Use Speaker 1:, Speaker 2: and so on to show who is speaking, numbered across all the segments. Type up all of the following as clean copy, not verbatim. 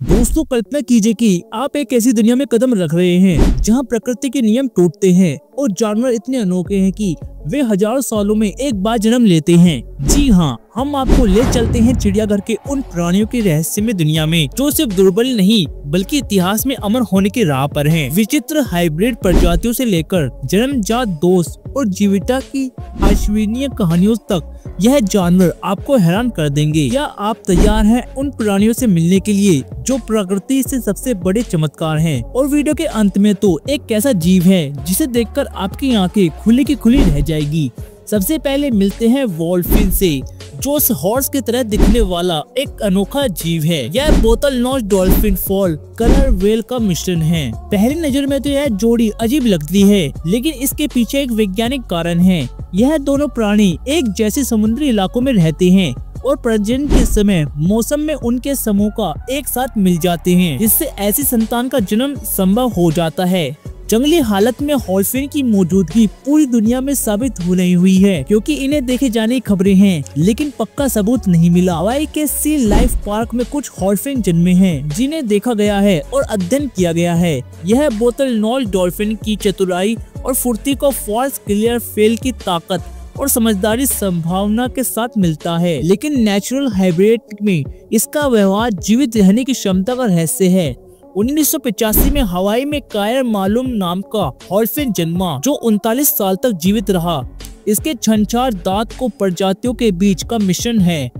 Speaker 1: दोस्तों कल्पना कीजिए कि आप एक ऐसी दुनिया में कदम रख रहे हैं जहां प्रकृति के नियम टूटते हैं और जानवर इतने अनोखे हैं कि वे हजारों सालों में एक बार जन्म लेते हैं। जी हाँ, हम आपको ले चलते हैं चिड़ियाघर के उन प्राणियों की रहस्यमय दुनिया में जो सिर्फ दुर्बल नहीं बल्कि इतिहास में अमर होने की राह पर हैं। विचित्र हाइब्रिड प्रजातियों से लेकर जन्मजात दोस्त और जीविता की अविश्वसनीय कहानियों तक यह जानवर आपको हैरान कर देंगे। क्या आप तैयार हैं उन प्राणियों से मिलने के लिए जो प्रकृति से सबसे बड़े चमत्कार हैं? और वीडियो के अंत में तो एक ऐसा जीव है जिसे देखकर आपकी आंखें खुली की खुली रह जाएगी। सबसे पहले मिलते हैं वॉल्फिन से, जो हॉर्स की तरह दिखने वाला एक अनोखा जीव है। यह bottlenose dolphin false killer whale का मिश्रण है। पहली नजर में तो यह जोड़ी अजीब लगती है, लेकिन इसके पीछे एक वैज्ञानिक कारण है। यह दोनों प्राणी एक जैसे समुद्री इलाकों में रहते हैं और प्रजनन के समय मौसम में उनके समूह का एक साथ मिल जाते हैं, जिससे ऐसी संतान का जन्म संभव हो जाता है। जंगली हालत में हॉल्फिन की मौजूदगी पूरी दुनिया में साबित हो नहीं हुई है, क्योंकि इन्हें देखे जाने की खबरें हैं, लेकिन पक्का सबूत नहीं मिला। हवाई के सी लाइफ पार्क में कुछ हॉल्फिन जन्मे हैं जिन्हें देखा गया है और अध्ययन किया गया है। यह बोतल नोज डॉल्फिन की चतुराई और फुर्ती को फॉल्स क्लियर फेल की ताकत और समझदारी संभावना के साथ मिलता है, लेकिन नेचुरल हाइब्रिड में इसका व्यवहार जीवित रहने की क्षमता का रहस्य है। 1985 में हवाई में कायर मालूम नाम का हॉल्फिन जन्मा, जो 39 साल तक जीवित रहा। इसके छंछार दांत को प्रजातियों के बीच का मिश्रण है।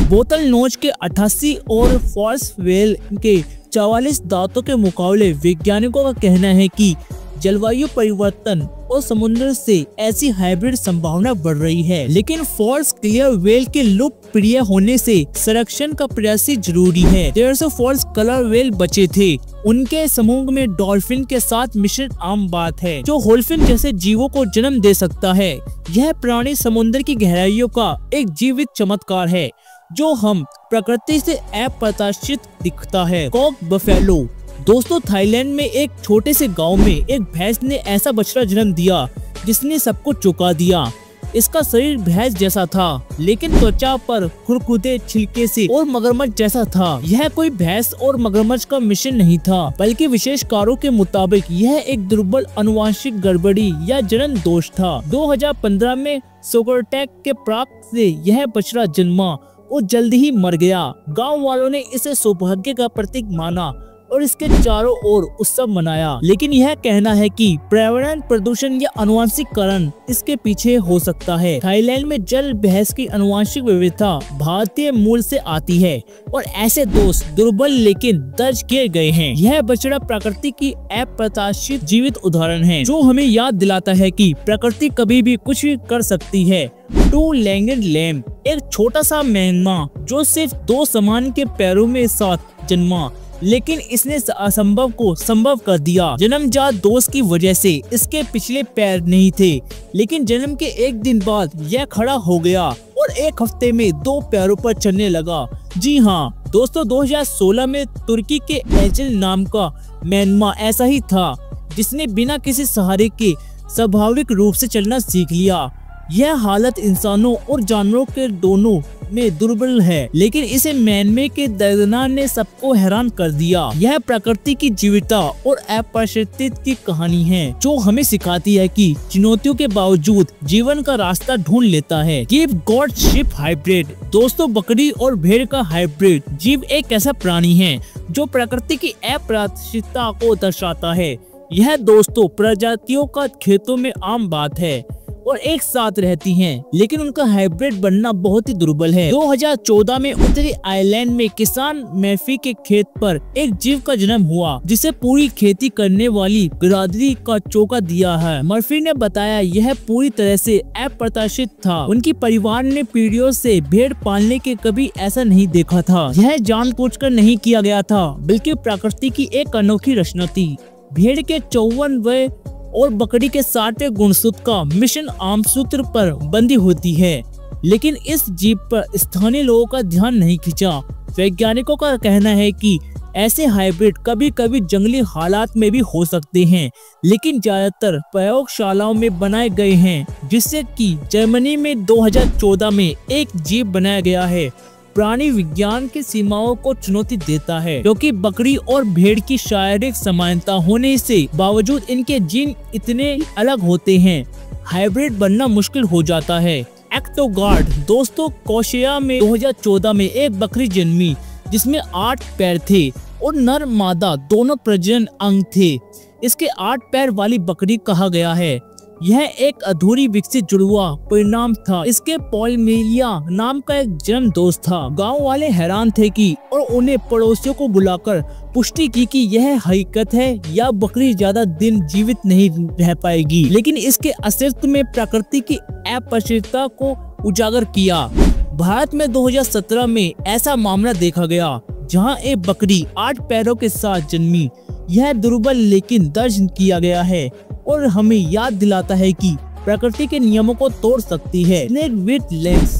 Speaker 1: बोतल नोज के 88 और फॉल्स व्हेल के 44 दांतों के मुकाबले वैज्ञानिकों का कहना है कि जलवायु परिवर्तन और समुद्र से ऐसी हाइब्रिड संभावना बढ़ रही है, लेकिन फॉल्स क्लियर व्हेल के लुप्त प्रिय होने से संरक्षण का प्रयास जरूरी है। 150 फॉल्स कलर व्हेल बचे थे। उनके समूह में डॉल्फिन के साथ मिश्रण आम बात है, जो हॉल्फिन जैसे जीवों को जन्म दे सकता है। यह प्राणी समुद्र की गहराइयों का एक जीवित चमत्कार है, जो हम प्रकृति से अप्रत्याशित दिखता है। Kock buffalo. दोस्तों, थाईलैंड में एक छोटे से गांव में एक भैंस ने ऐसा बछड़ा जन्म दिया जिसने सबको चौंका दिया। इसका शरीर भैंस जैसा था, लेकिन त्वचा पर खुरखुरे छिलके से और मगरमच्छ जैसा था। यह कोई भैंस और मगरमच्छ का मिश्रण नहीं था, बल्कि विशेषकारों के मुताबिक यह एक दुर्बल अनुवांशिक गड़बड़ी या जन्म दोष था। 2015 में सोकोटेक के प्राक से यह बछड़ा जन्मा और जल्द ही मर गया। गाँव वालों ने इसे सौभाग्य का प्रतीक माना और इसके चारों ओर उत्सव मनाया, लेकिन यह कहना है कि पर्यावरण प्रदूषण या अनुवांशिक कारण इसके पीछे हो सकता है। थाईलैंड में जल भैंस की अनुवांशिक विविधता भारतीय मूल से आती है और ऐसे दोष दुर्बल लेकिन दर्ज किए गए हैं। यह बछड़ा प्रकृति की अप्रत्याशित जीवित उदाहरण है, जो हमें याद दिलाता है कि प्रकृति कभी भी कुछ भी कर सकती है। टू लेगेड लैम, एक छोटा सा मेंढा जो सिर्फ 2 समान के पैरों में साथ जन्मा, लेकिन इसने असंभव को संभव कर दिया। जन्मजात दोष की वजह से इसके पिछले पैर नहीं थे, लेकिन जन्म के एक दिन बाद यह खड़ा हो गया और एक हफ्ते में 2 पैरों पर चलने लगा। जी हाँ दोस्तों, 2016 में तुर्की के एचल नाम का मेंढा ऐसा ही था, जिसने बिना किसी सहारे के स्वाभाविक रूप से चलना सीख लिया। यह हालत इंसानों और जानवरों के दोनों में दुर्बल है, लेकिन इसे मेंढे के दर्दनाक ने सबको हैरान कर दिया। यह प्रकृति की जीविता और अप्रत्याशित की कहानी है, जो हमें सिखाती है कि चुनौतियों के बावजूद जीवन का रास्ता ढूंढ लेता है। Give God ship hybrid. दोस्तों, बकरी और भेड़ का हाइब्रिड जीव एक ऐसा प्राणी है जो प्रकृति की अप्रत्याशितता को दर्शाता है। यह दोस्तों प्रजातियों का खेतों में आम बात है और एक साथ रहती हैं, लेकिन उनका हाइब्रिड बनना बहुत ही दुर्बल है। 2014 में उत्तरी आयरलैंड में किसान मैफी के खेत पर एक जीव का जन्म हुआ, जिसे पूरी खेती करने वाली बिरादरी का चौंका दिया है। मर्फी ने बताया, यह पूरी तरह से अप्रत्याशित था। उनकी परिवार ने पीढ़ियों से भेड़ पालने के कभी ऐसा नहीं देखा था। यह जानबूझकर नहीं किया गया था, बल्कि प्रकृति की एक अनोखी रचना थी। भेड़ के 54वें और बकरी के 60वें गुणसूत्र का मिश्रण आम सूत्र पर बंधी होती है, लेकिन इस जीव पर स्थानीय लोगों का ध्यान नहीं खींचा। वैज्ञानिकों का कहना है कि ऐसे हाइब्रिड कभी कभी जंगली हालात में भी हो सकते हैं, लेकिन ज्यादातर प्रयोगशालाओं में बनाए गए हैं, जिससे कि जर्मनी में 2014 में एक जीव बनाया गया है। प्राणी विज्ञान की सीमाओं को चुनौती देता है, क्योंकि बकरी और भेड़ की शारीरिक समानता होने से बावजूद इनके जीन इतने अलग होते हैं, हाइब्रिड बनना मुश्किल हो जाता है। एक्टोगार्ड दोस्तों, कोशिया में 2014 में एक बकरी जन्मी जिसमें 8 पैर थे और नर मादा दोनों प्रजनन अंग थे। इसके 8 पैर वाली बकरी कहा गया है। यह एक अधूरी विकसित जुड़वा परिणाम था। इसके पॉलमेलिया नाम का एक जन्म दोस्त था। गांव वाले हैरान थे कि और उन्हें पड़ोसियों को बुलाकर पुष्टि की कि यह हकीकत है या बकरी ज्यादा दिन जीवित नहीं रह पाएगी, लेकिन इसके अस्तित्व में प्रकृति की अपरिचितता को उजागर किया। भारत में 2017 में ऐसा मामला देखा गया जहां एक बकरी 8 पैरों के साथ जन्मी। यह दुर्बल लेकिन दर्ज किया गया है और हमें याद दिलाता है कि प्रकृति के नियमों को तोड़ सकती है। स्नेक विद लेग्स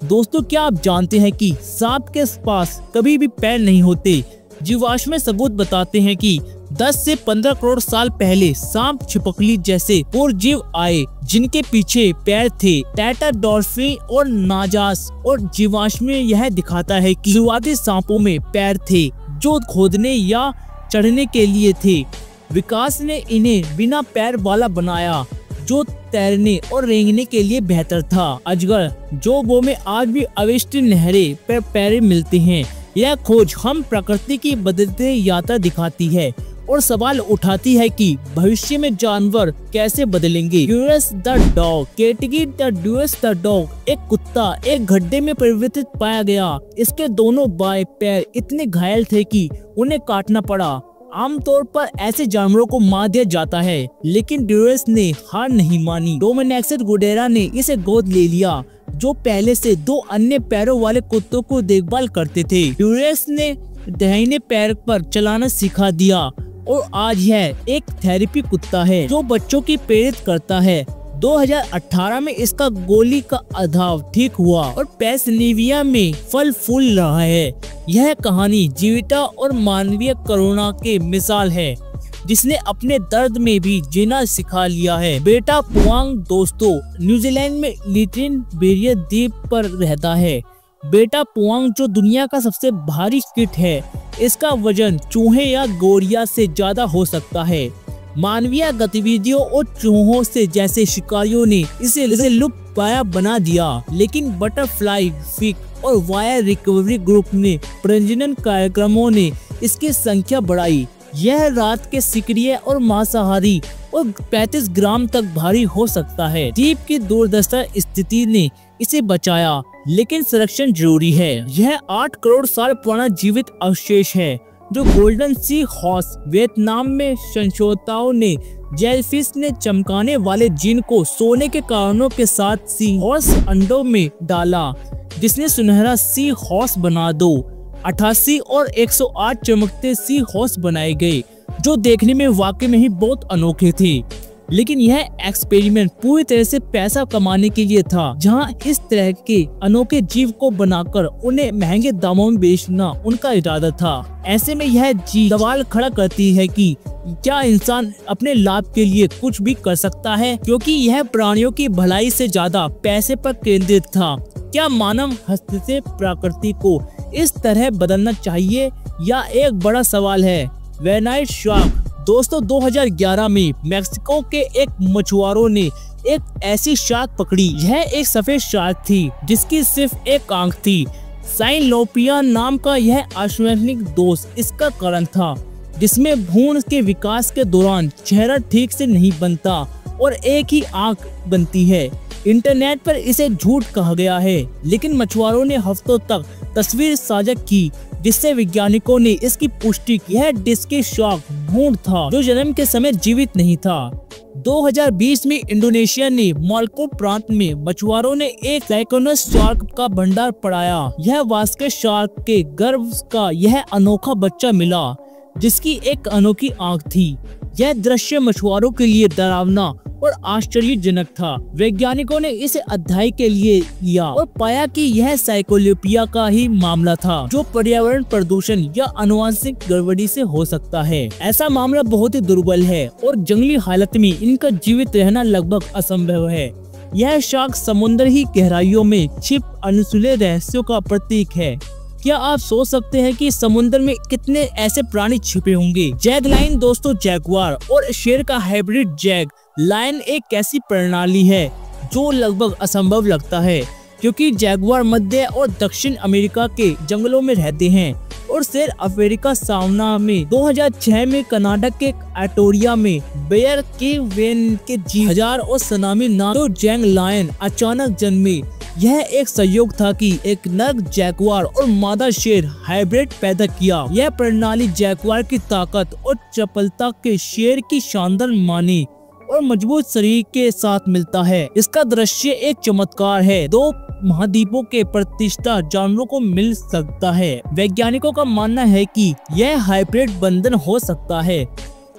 Speaker 1: दोस्तों, क्या आप जानते हैं कि सांप के पास कभी भी पैर नहीं होते? जीवाश्म सबूत बताते हैं कि 10 से 15 करोड़ साल पहले सांप, छिपकली जैसे पूर्वजीव आए जिनके पीछे पैर थे। टेट्राडॉर्फी और नाजास और जीवाश्म यह दिखाता है कि शुरुआती सांपों में पैर थे जो खोदने या चढ़ने के लिए थे। विकास ने इन्हें बिना पैर वाला बनाया जो तैरने और रेंगने के लिए बेहतर था। अजगर जो वो में आज भी अविष्ट नहरें पर पैर मिलते हैं। यह खोज हम प्रकृति की बदलते यात्रा दिखाती है और सवाल उठाती है कि भविष्य में जानवर कैसे बदलेंगे। ड्यूरस द डॉग कैटेगरी द ड्यूरस द डॉग एक कुत्ता एक गड्ढे में परिवर्तित पाया गया। इसके दोनों बाएं पैर इतने घायल थे कि उन्हें काटना पड़ा। आमतौर पर ऐसे जानवरों को मार दिया जाता है, लेकिन ड्यूरस ने हार नहीं मानी। डोमिनिक्स गुडेरा ने इसे गोद ले लिया, जो पहले से 2 अन्य पैरों वाले कुत्तों को देखभाल करते थे। ड्यूरस ने दाहिने पैर पर चलाना सिखा दिया और आज यह एक थेरेपी कुत्ता है जो बच्चों की प्रेरित करता है। 2018 में इसका गोली का अभाव ठीक हुआ और पेंसिल्वेनिया में फल फूल रहा है। यह कहानी जीविता और मानवीय करुणा के मिसाल है, जिसने अपने दर्द में भी जीना सिखा लिया है। बेटा पुआंग दोस्तों, न्यूजीलैंड में लिटिल बैरियर द्वीप पर रहता है। बेटा पुआंग जो दुनिया का सबसे भारी कीट है, इसका वजन चूहे या गोरिया से ज्यादा हो सकता है। मानवीय गतिविधियों और चूहों से जैसे शिकारियों ने इसे लुप्त पाया बना दिया, लेकिन बटरफ्लाई फिक और वायर रिकवरी ग्रुप ने प्रजनन कार्यक्रमों ने इसकी संख्या बढ़ाई। यह रात के सक्रिय और मांसाहारी और 35 ग्राम तक भारी हो सकता है। द्वीप की दुर्दशा स्थिति ने इसे बचाया, लेकिन संरक्षण जरूरी है। यह 8 करोड़ साल पुराना जीवित अवशेष है जो गोल्डन सी हॉर्स। वियतनाम में संशोधकों ने जेलफिश ने चमकाने वाले जीन को सोने के कारणों के साथ सी हॉर्स अंडों में डाला, जिसने सुनहरा सी हॉर्स बना दो। 88 और 108 चमकते सी हॉर्स बनाए गए, जो देखने में वाकई में ही बहुत अनोखे थे। लेकिन यह एक्सपेरिमेंट पूरी तरह से पैसा कमाने के लिए था, जहां इस तरह के अनोखे जीव को बनाकर उन्हें महंगे दामों में बेचना उनका इरादा था। ऐसे में यह चीज सवाल खड़ा करती है कि क्या इंसान अपने लाभ के लिए कुछ भी कर सकता है, क्योंकि यह प्राणियों की भलाई से ज्यादा पैसे पर केंद्रित था। क्या मानव हस्तक्षेप प्रकृति को इस तरह बदलना चाहिए, या एक बड़ा सवाल है वेनाइट शार्क। दोस्तों 2011 में मेक्सिको के एक मछुआरों ने एक ऐसी शार्क पकड़ी। यह एक सफेद शार्क थी जिसकी सिर्फ एक आंख थी। साइनलोपिया नाम का यह आश्चर्यजनक दोष इसका कारण था, जिसमें भ्रूण के विकास के दौरान चेहरा ठीक से नहीं बनता और एक ही आंख बनती है। इंटरनेट पर इसे झूठ कहा गया है, लेकिन मछुआरों ने हफ्तों तक तस्वीर साझा की, जिससे वैज्ञानिकों ने इसकी पुष्टि की। यह डिस्की शार्क भ्रूण था जो जन्म के समय जीवित नहीं था। 2020 में इंडोनेशिया ने मालको प्रांत में मछुआरों ने एक साइकोनस शार्क का भंडार पड़ाया। यह वास्के शार्क के गर्भ का यह अनोखा बच्चा मिला, जिसकी एक अनोखी आंख थी। यह दृश्य मछुआरों के लिए डरावना और आश्चर्यजनक था। वैज्ञानिकों ने इसे अध्ययन के लिए लिया और पाया कि यह साइकोलोपिया का ही मामला था, जो पर्यावरण प्रदूषण या आनुवंशिक गड़बड़ी से हो सकता है। ऐसा मामला बहुत ही दुर्बल है और जंगली हालत में इनका जीवित रहना लगभग असंभव है। यह शार्क समुद्र ही गहराइयों में छिप अनसुले रहस्यों का प्रतीक है। क्या आप सोच सकते हैं कि समुद्र में कितने ऐसे प्राणी छिपे होंगे? जैगलाइन दोस्तों जैगुआर और शेर का हाइब्रिड जैग लायन एक ऐसी प्रणाली है जो लगभग असंभव लगता है, क्योंकि जैगुआर मध्य और दक्षिण अमेरिका के जंगलों में रहते हैं और शेर अफ्रीका सावना में। 2006 में कनाडा के एटोरिया में बेयर के वेन के हजार और सनामी नाटो जैंग लायन अचानक जन्मे। यह एक संयोग था कि एक नर जैगुआर और मादा शेर हाइब्रिड पैदा किया। यह प्रणाली जैगुआर की ताकत और चपलता के शेर की शानदार माने और मजबूत शरीर के साथ मिलता है। इसका दृश्य एक चमत्कार है। 2 महाद्वीपों के प्रतिष्ठा जानवरों को मिल सकता है। वैज्ञानिकों का मानना है कि यह हाइब्रिड बंधन हो सकता है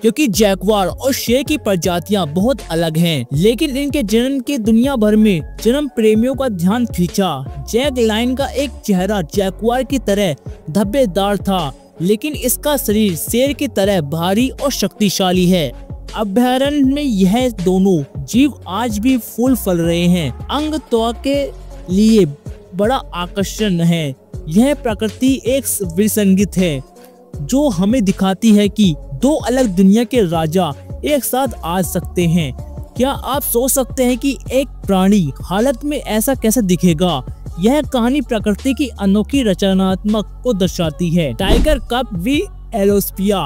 Speaker 1: क्योंकि जैगुआर और शेर की प्रजातियां बहुत अलग हैं, लेकिन इनके जन्म के दुनिया भर में जन्म प्रेमियों का ध्यान खींचा। जैग लायन का एक चेहरा जैगुआर की तरह धब्बेदार था, लेकिन इसका शरीर शेर की तरह भारी और शक्तिशाली है। अभयारण्य में यह दोनों जीव आज भी फूल फल रहे हैं। अंग त्वचा के लिए बड़ा आकर्षण है। यह प्रकृति एक विसंगत है जो हमें दिखाती है कि 2 अलग दुनिया के राजा एक साथ आ सकते हैं। क्या आप सोच सकते हैं कि एक प्राणी हालत में ऐसा कैसे दिखेगा? यह कहानी प्रकृति की अनोखी रचनात्मक को दर्शाती है। टाइगर कप वी एलोस्पिया।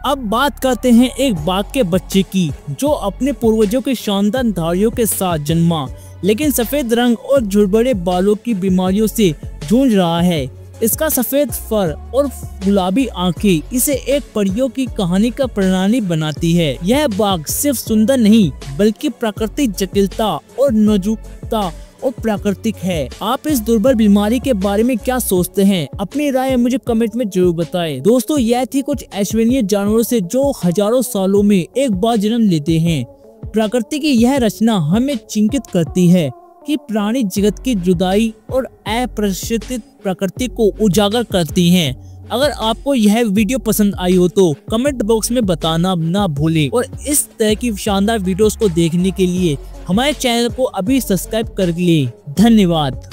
Speaker 1: अब बात करते हैं एक बाघ के बच्चे की, जो अपने पूर्वजों के शानदार धारियों के साथ जन्मा, लेकिन सफेद रंग और झुरझुरे बालों की बीमारियों से जूझ रहा है। इसका सफेद फर और गुलाबी आंखें इसे एक परियों की कहानी का प्रणाली बनाती है। यह बाघ सिर्फ सुंदर नहीं बल्कि प्राकृतिक जटिलता और नाजुकता और प्राकृतिक है। आप इस दुर्बल बीमारी के बारे में क्या सोचते हैं? अपनी राय मुझे कमेंट में जरूर बताएं। दोस्तों, यह थी कुछ अविश्वसनीय जानवरों से जो हजारों सालों में एक बार जन्म लेते हैं। प्रकृति की यह रचना हमें चिंतित करती है कि प्राणी जगत की जुदाई और अप्रत्याशित प्रकृति को उजागर करती हैं। अगर आपको यह वीडियो पसंद आई हो तो कमेंट बॉक्स में बताना ना भूलें और इस तरह की शानदार वीडियोस को देखने के लिए हमारे चैनल को अभी सब्सक्राइब कर लें। धन्यवाद।